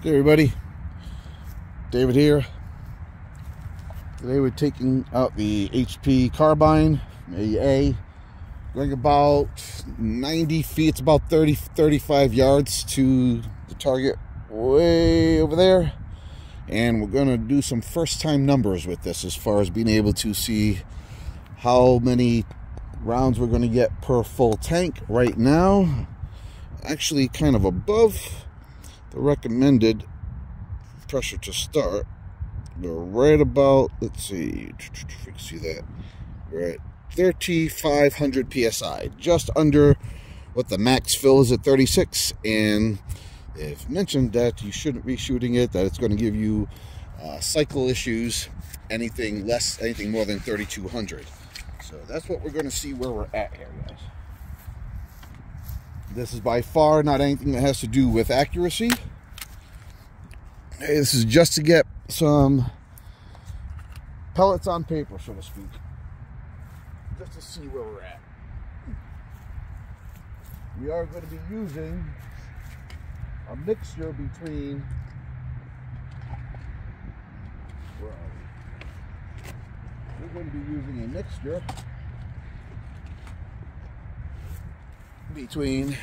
Hey everybody, David here. Today we're taking out the HP Carbine AEA, going about 90 feet, it's about 35 yards to the target way over there. And we're going to do some first time numbers with this as far as being able to see how many rounds we're going to get per full tank. Right now, actually kind of above the recommended pressure to start. We're right about, let's see if you can see that, we're at 3,500 psi, just under what the max fill is at 36. And they've mentioned that you shouldn't be shooting it, that it's going to give you cycle issues, anything more than 3,200. So that's what we're going to see where we're at here, guys. This is by far not anything that has to do with accuracy. This is just to get some pellets on paper, so to speak. Just to see where we're at. We are going to be using a mixture between, where are we? We're going to be using a mixture between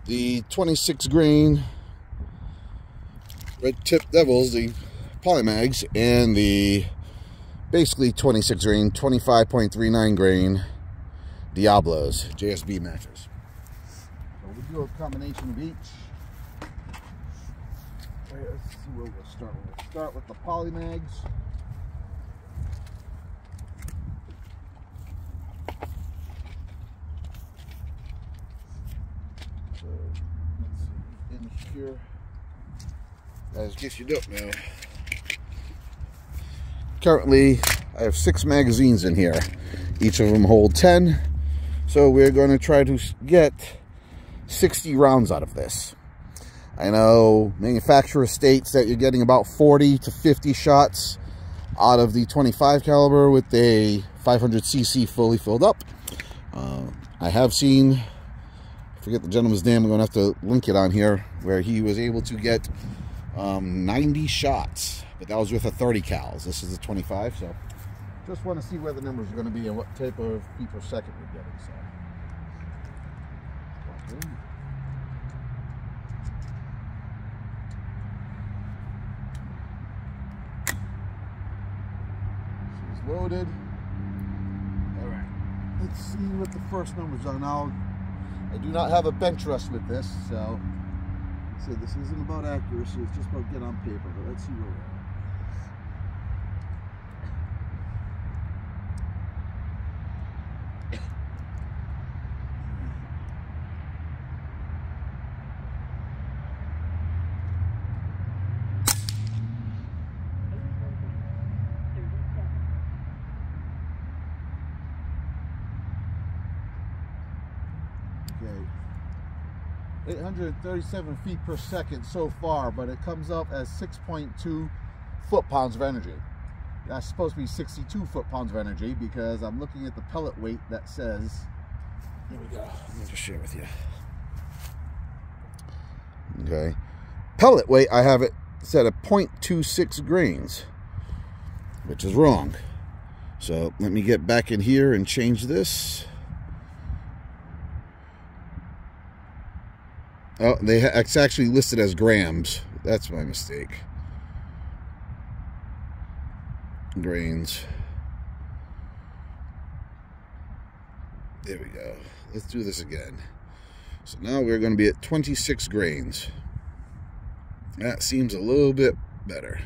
the 26 grain red tip devils, the Polymags, and the basically 26 grain 25.39 grain Diablos JSB matches. So we'll do a combination of each. Let's see where we'll start. We'll start with the Polymags. So let's see, in here, as in case you don't know, currently I have 6 magazines in here. Each of them hold 10. So we're going to try to get 60 rounds out of this. I know manufacturer states that you're getting about 40 to 50 shots out of the 25 caliber with a 500cc fully filled up. I have seen, I forget the gentleman's name, I'm going to have to link it on here, where he was able to get 90 shots, but that was with a 30 cals. This is a 25, so just want to see where the numbers are going to be and what type of feet per second we're getting. So she's loaded. All right, let's see what the first numbers are. Now, I do not have a bench rest with this, so this isn't about accuracy, it's just about getting on paper, but let's see where we're at. Okay. 837 feet per second so far, but it comes up as 6.2 foot-pounds of energy. That's supposed to be 62 foot-pounds of energy because I'm looking at the pellet weight that says, here we go, let me just share with you. Okay, pellet weight, I have it set at 0.26 grains, which is wrong. So let me get back in here and change this. Oh, it's actually listed as grams. That's my mistake. Grains. There we go. Let's do this again. So now we're going to be at 26 grains. That seems a little bit better.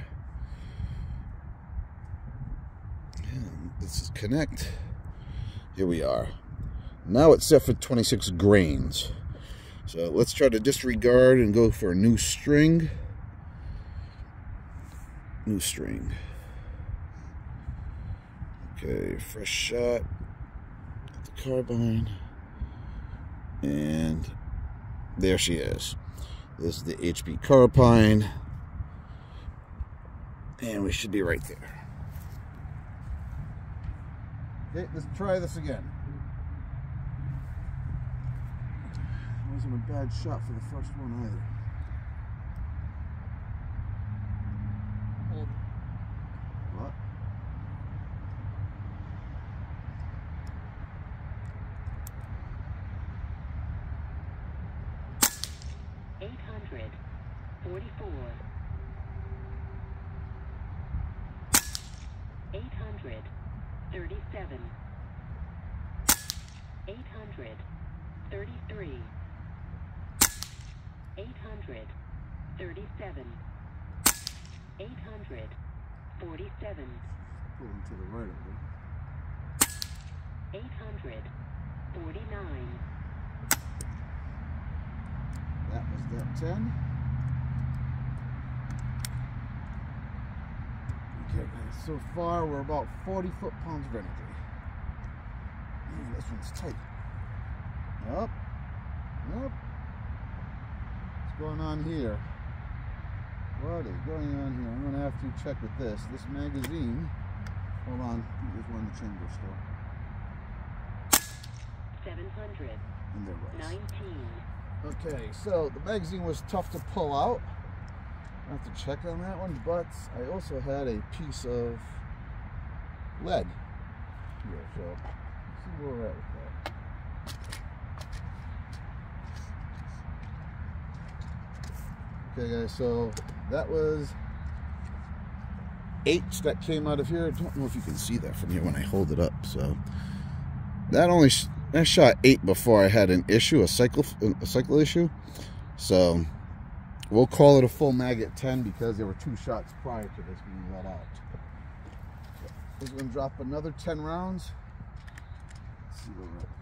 And this is connect. Here we are. Now it's set for 26 grains. So let's try to disregard and go for a new string. New string. Okay, fresh shot at the carbine. And there she is. This is the HP Carbine. And we should be right there. Okay, let's try this again. Wasn't a bad shot for the first one either. 844. 837. 833. 837. 847. Pulling to the right of it. 849. That was that 10. Okay, guys, so far we're about 40 foot-pounds of energy. Man, this one's tight. Up. Up. What's going on here? What is going on here? I'm going to have to check with this. This magazine. Hold on. There's one in the chamber still. 700. And there was. 19. Okay, so the magazine was tough to pull out. I have to check on that one, but I also had a piece of lead here, so let's see where we're at with that. Okay, guys, so that was 8 that came out of here. I don't know if you can see that from here when I hold it up. So that only I shot 8 before I had an issue, a cycle issue. So we'll call it a full mag at 10 because there were 2 shots prior to this being let out. We're going to drop another 10 rounds. Let's see where we're at with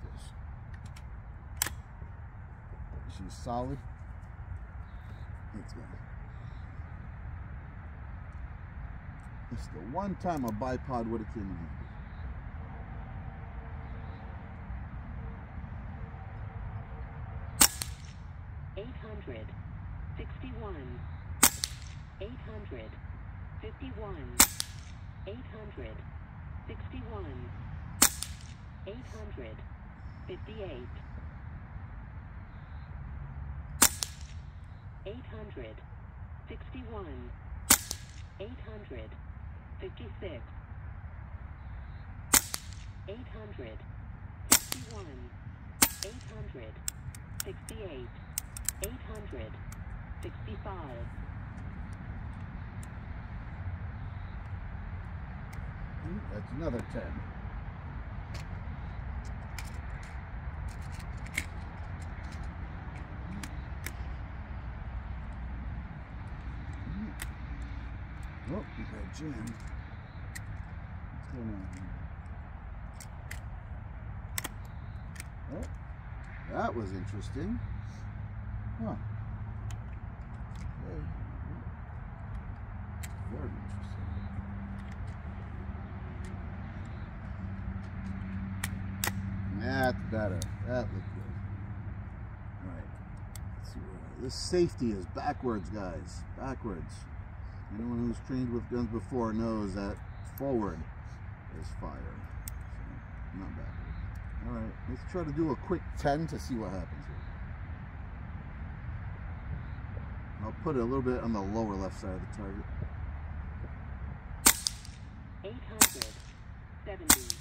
this. She's solid. Let's go. It's the one time a bipod would have came in handy. 861. 851. 861. 858. 861. 856. 861. 868. 865. That's another 10. Oh, we got jammed. What's going on here? Oh, that was interesting. Huh. Okay. Very interesting. That's better. That looked good. Alright. Let's see where this safety is backwards, guys. Backwards. Anyone who's trained with guns before knows that forward is fire. So, not backward. Alright, let's try to do a quick 10 to see what happens here. I'll put it a little bit on the lower left side of the target. 870.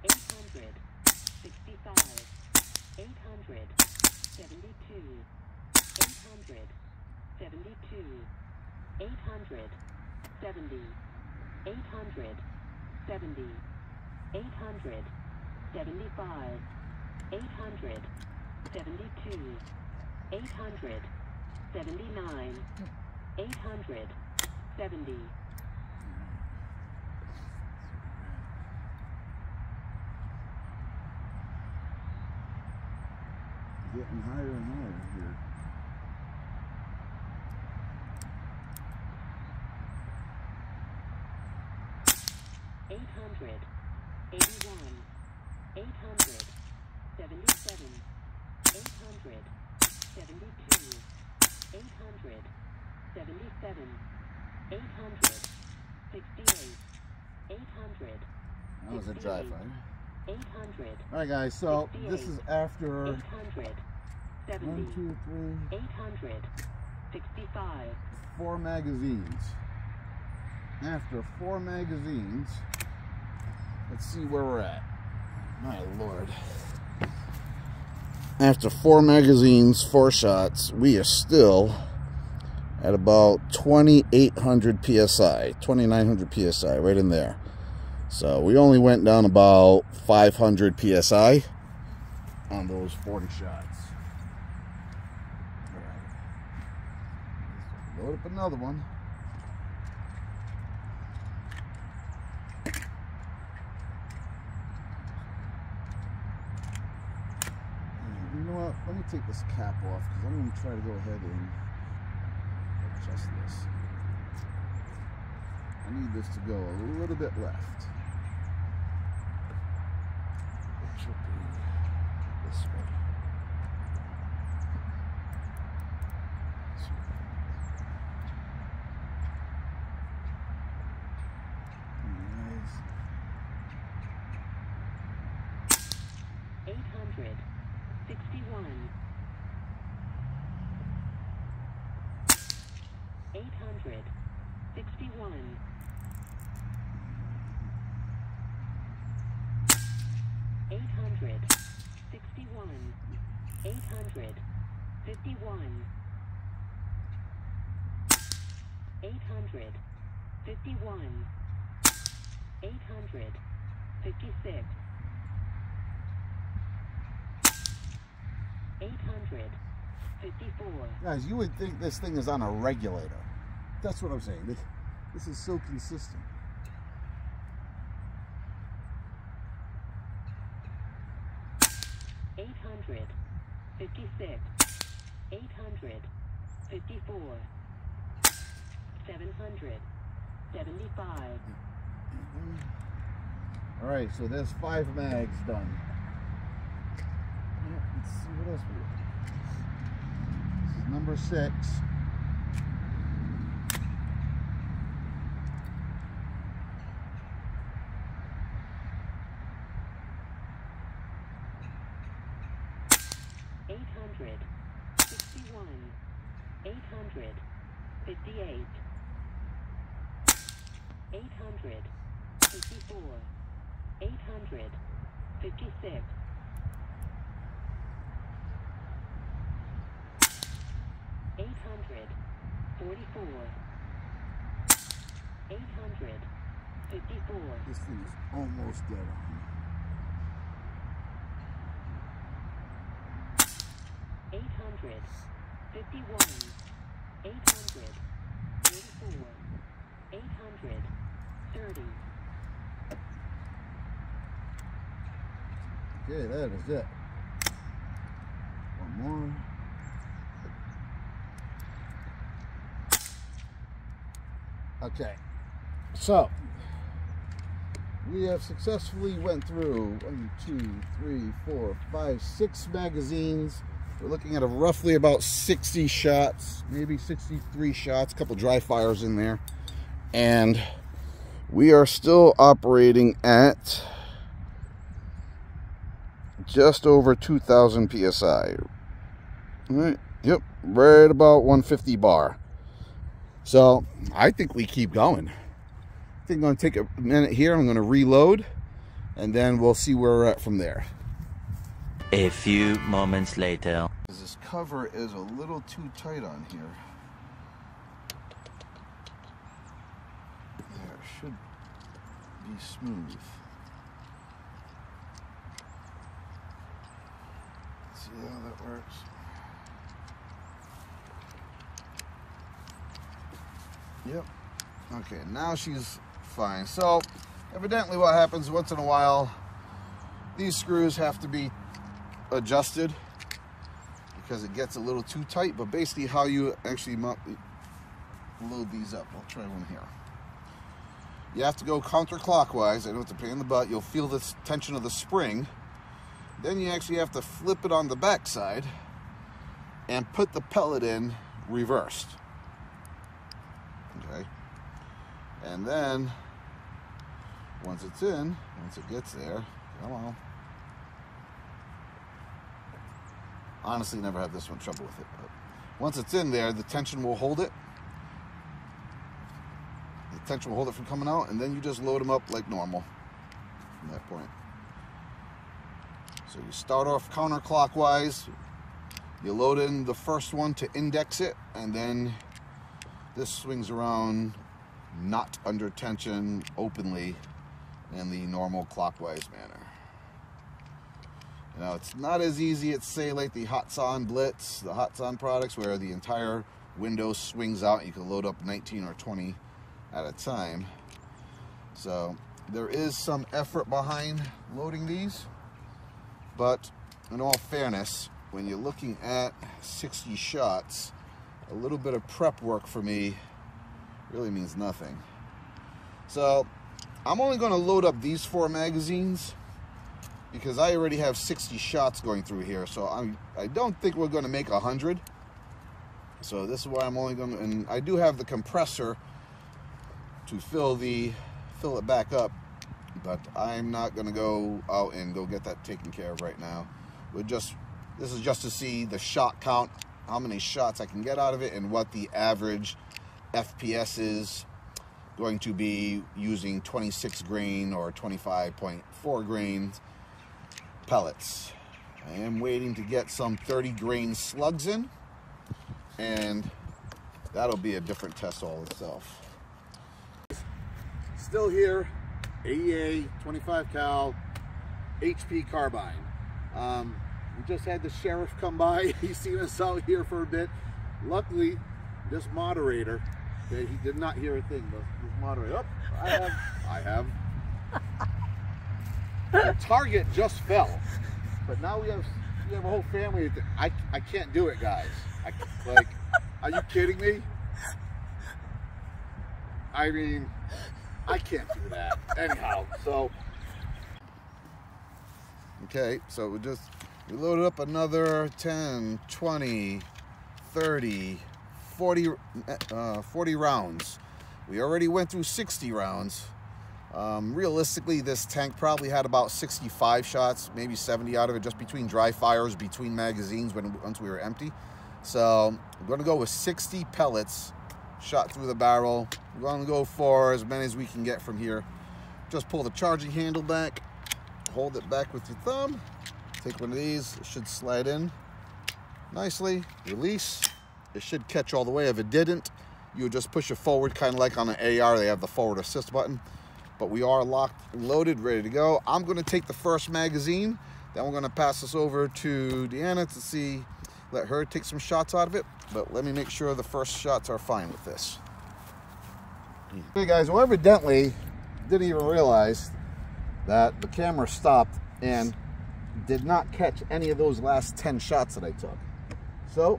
865. 872. 872. 870. 870. 875. 872. 879. 870. Getting higher and higher here. $881, 800, 77, 800, 72, 800, 77, 800, 68, 800. That was a dry fire. 800. Alright guys, so this is after 800, 70, 1, 2, 3, 800, 65. 4 magazines. After 4 magazines, let's see where we're at. My lord. After 4 magazines, 4 shots, we are still at about 2,800 psi, 2,900 psi, right in there. So we only went down about 500 psi on those 40 shots. All right. Load up another one. You know what? Let me take this cap off because I'm going to try to go ahead and adjust this. I need this to go a little bit left. It should be this way. Nice. 861. 861. 861. 851. 851. 856. 854. Guys, you would think this thing is on a regulator. That's what I'm saying. This is so consistent. $856, $854, $775. All right, so there's 5 mags done. Yeah, let's see what else we got. This is number 6. $861, $858, $854, $856, $844, $854. This thing is almost dead on. 851, 844, 830. Okay, that is it. One more. Okay, so we have successfully went through 1, 2, 3, 4, 5, 6 magazines. We're looking at roughly about 60 shots, maybe 63 shots, a couple dry fires in there. And we are still operating at just over 2,000 psi. All right, yep, right about 150 bar. So I think we keep going. I think I'm going to take a minute here. I'm going to reload, and then we'll see where we're at from there. A few moments later. This cover is a little too tight on here. There, it should be smooth. Let's see how that works. Yep. Okay, now she's fine. So, evidently what happens once in a while, these screws have to be adjusted because it gets a little too tight. But basically how you actually load these up. I'll try one here. You have to go counterclockwise. I know it's a pain in the butt. You'll feel the tension of the spring. Then you actually have to flip it on the back side and put the pellet in reversed. Okay. And then once it's in, once it gets there, come on. Honestly, never had this one trouble with it, but once it's in there, the tension will hold it. The tension will hold it from coming out, and then you just load them up like normal from that point. So you start off counterclockwise, you load in the first one to index it, and then This swings around not under tension openly in the normal clockwise manner. Now, it's not as easy as, say, like the Hotson Blitz, the Hotson products, where the entire window swings out and you can load up 19 or 20 at a time. So there is some effort behind loading these, but in all fairness, when you're looking at 60 shots, a little bit of prep work for me really means nothing. So I'm only going to load up these 4 magazines because I already have 60 shots going through here, so I don't think we're going to make 100. So this is why I'm only going to, and I do have the compressor to fill it back up, but I'm not going to go out and go get that taken care of right now. This is just to see the shot count, how many shots I can get out of it, and what the average FPS is going to be using 26 grain or 25.4 grain pellets. I am waiting to get some 30 grain slugs in, and that'll be a different test all itself. Still here, AEA 25 cal HP Carbine. We just had the sheriff come by. He's seen us out here for a bit. Luckily, this moderator, okay, he did not hear a thing. This moderator, oh, I have. The target just fell, but now we have a whole family. I can't do it, guys. Like, are you kidding me? I mean, I can't do that. Anyhow, so okay, so we loaded up another 10, 20, 30, 40 rounds. We already went through 60 rounds. Realistically, this tank probably had about 65 shots, maybe 70 out of it, just between dry fires, between magazines once we were empty. So I'm going to go with 60 pellets shot through the barrel. We're going to go for as many as we can get from here. Just pull the charging handle back, hold it back with your thumb, take one of these. It should slide in nicely, release. It should catch all the way. If it didn't, you would just push it forward, kind of like on an AR. They have the forward assist button. But we are locked, loaded, ready to go. I'm going to take the first magazine. Then we're going to pass this over to Deanna to let her take some shots out of it. But let me make sure the first shots are fine with this. Hey guys, well, evidently didn't even realize that the camera stopped and did not catch any of those last 10 shots that I took. So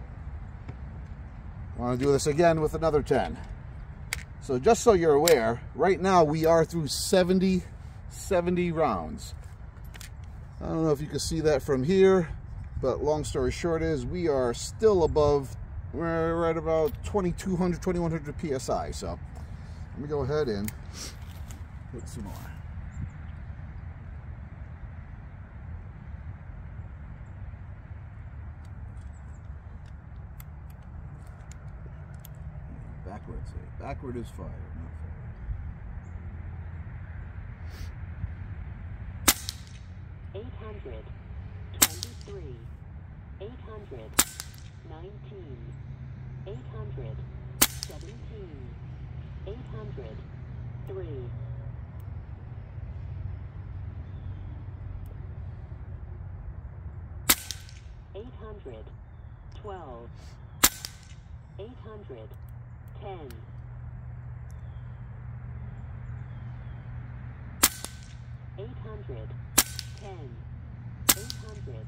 I want to do this again with another 10. So just so you're aware, right now we are through 70 rounds. I don't know if you can see that from here, but long story short is we are still above, we're at about 2200, 2100 PSI. So let me go ahead and put some more. Backward is fire, not fire. 800, 23, 800, 19, 800, 17, 800, 3. 800, 12, 800, 10. 800, 10, 800,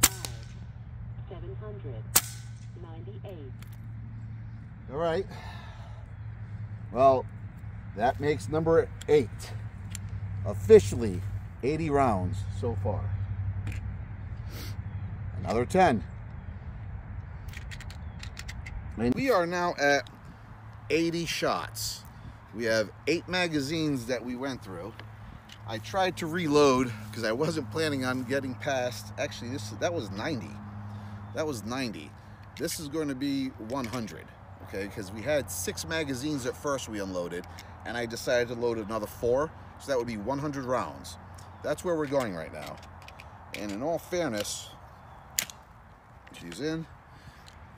5, 700, 98. All right. Well, that makes number 8. Officially 80 rounds so far. Another 10. And we are now at 80 shots. We have 8 magazines that we went through. I tried to reload because I wasn't planning on getting past, actually that was 90. That was 90. This is going to be 100, okay? Because we had 6 magazines at first we unloaded, and I decided to load another 4, so that would be 100 rounds. That's where we're going right now. And in all fairness, she's in.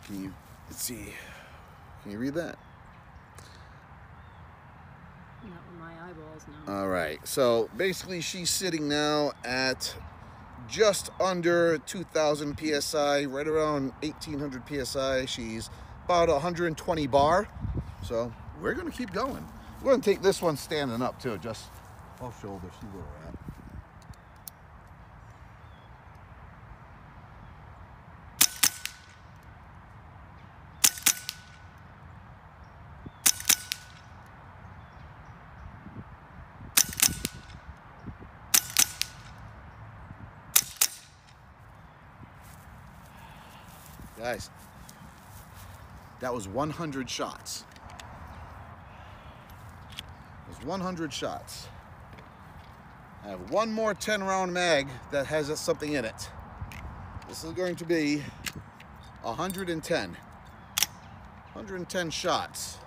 Let's see, can you read that? Not with my eyeballs now. All right, so basically she's sitting now at just under 2,000 PSI, right around 1,800 PSI. She's about 120 bar. So we're gonna keep going. We're gonna take this one standing up too, just off shoulder, see where we're at. Guys, that was 100 shots. It was 100 shots. I have one more 10-round mag that has something in it. This is going to be 110. 110 shots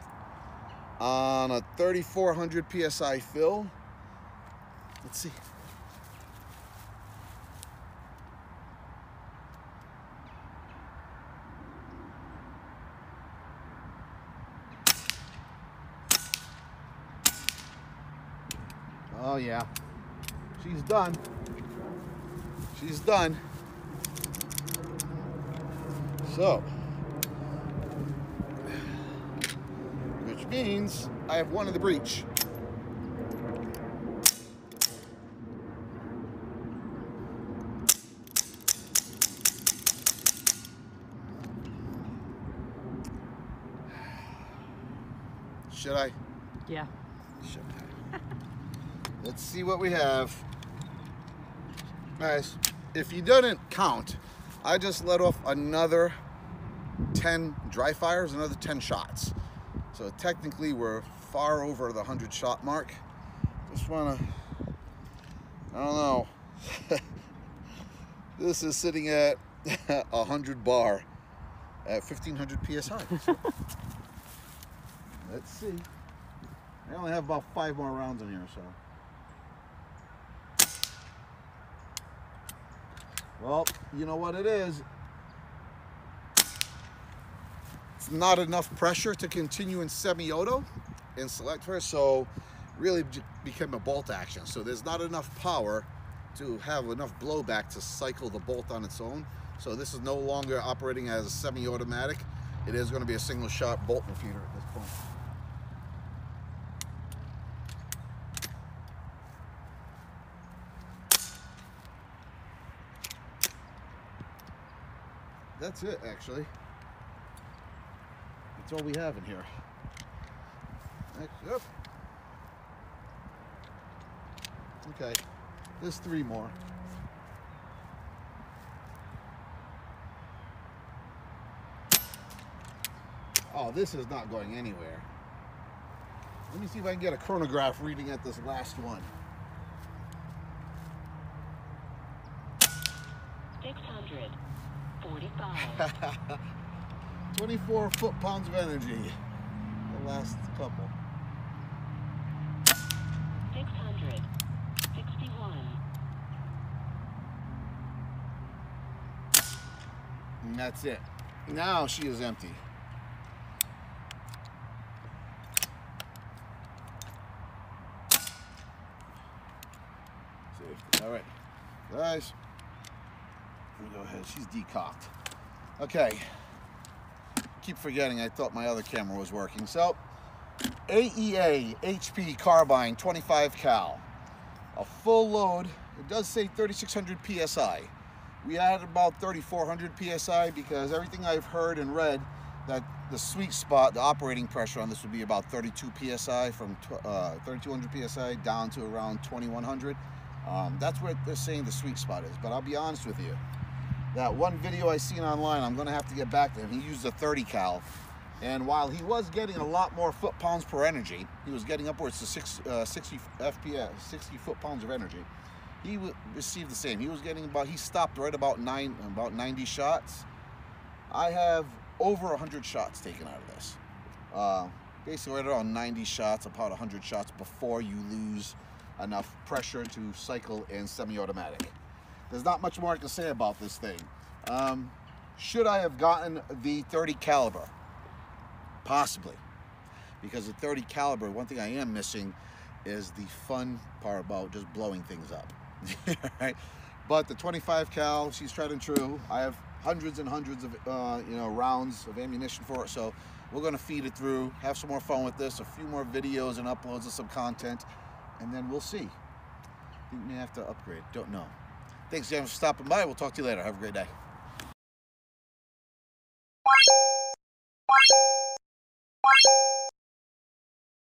on a 3,400 PSI fill. Let's see. Oh yeah, she's done. She's done. So, which means I have one in the breech. Should I? Yeah. Should I? Let's see what we have. Guys, if you didn't count, I just let off another 10 dry fires, another 10 shots. So technically we're far over the 100 shot mark. Just wanna, I don't know. This is sitting at 100 bar at 1,500 PSI. So, let's see. I only have about 5 more rounds in here, so. Well, you know what it is. It's not enough pressure to continue in semi-auto in select first, so really became a bolt action. So there's not enough power to have enough blowback to cycle the bolt on its own. So this is no longer operating as a semi-automatic. It is going to be a single shot bolt repeater at this point. That's it, actually. That's all we have in here. Yep. Okay, there's 3 more. Oh, this is not going anywhere. Let me see if I can get a chronograph reading at this last one. 645. 24 foot-pounds of energy. The last couple. 661. And that's it. Now she is empty. See. All right, guys. Let me go ahead. She's decocked. Okay. Keep forgetting. I thought my other camera was working. So, AEA HP Carbine 25 cal. A full load. It does say 3,600 PSI. We added about 3,400 PSI because everything I've heard and read that the sweet spot, the operating pressure on this would be about 32 PSI from 3,200 PSI down to around 2,100. That's what they're saying the sweet spot is. But I'll be honest with you. That one video I seen online, I'm going to have to get back to him. He used a 30 cal. And while he was getting a lot more foot-pounds per energy, he was getting upwards to 60 FPS, 60 foot-pounds of energy. He received the same. He was getting about, he stopped right about 90 shots. I have over 100 shots taken out of this. Basically right around 90 shots, about 100 shots before you lose enough pressure to cycle in semi-automatic. There's not much more I can say about this thing. Should I have gotten the 30 caliber? Possibly. because the 30 caliber, one thing I am missing is the fun part about just blowing things up. Right? But the 25 cal, she's tried and true. I have hundreds and hundreds of rounds of ammunition for it, so we're going to feed it through, have some more fun with this, a few more videos and uploads of some content, and then we'll see. I think we may have to upgrade, don't know. Thanks again for stopping by. We'll talk to you later. Have a great day.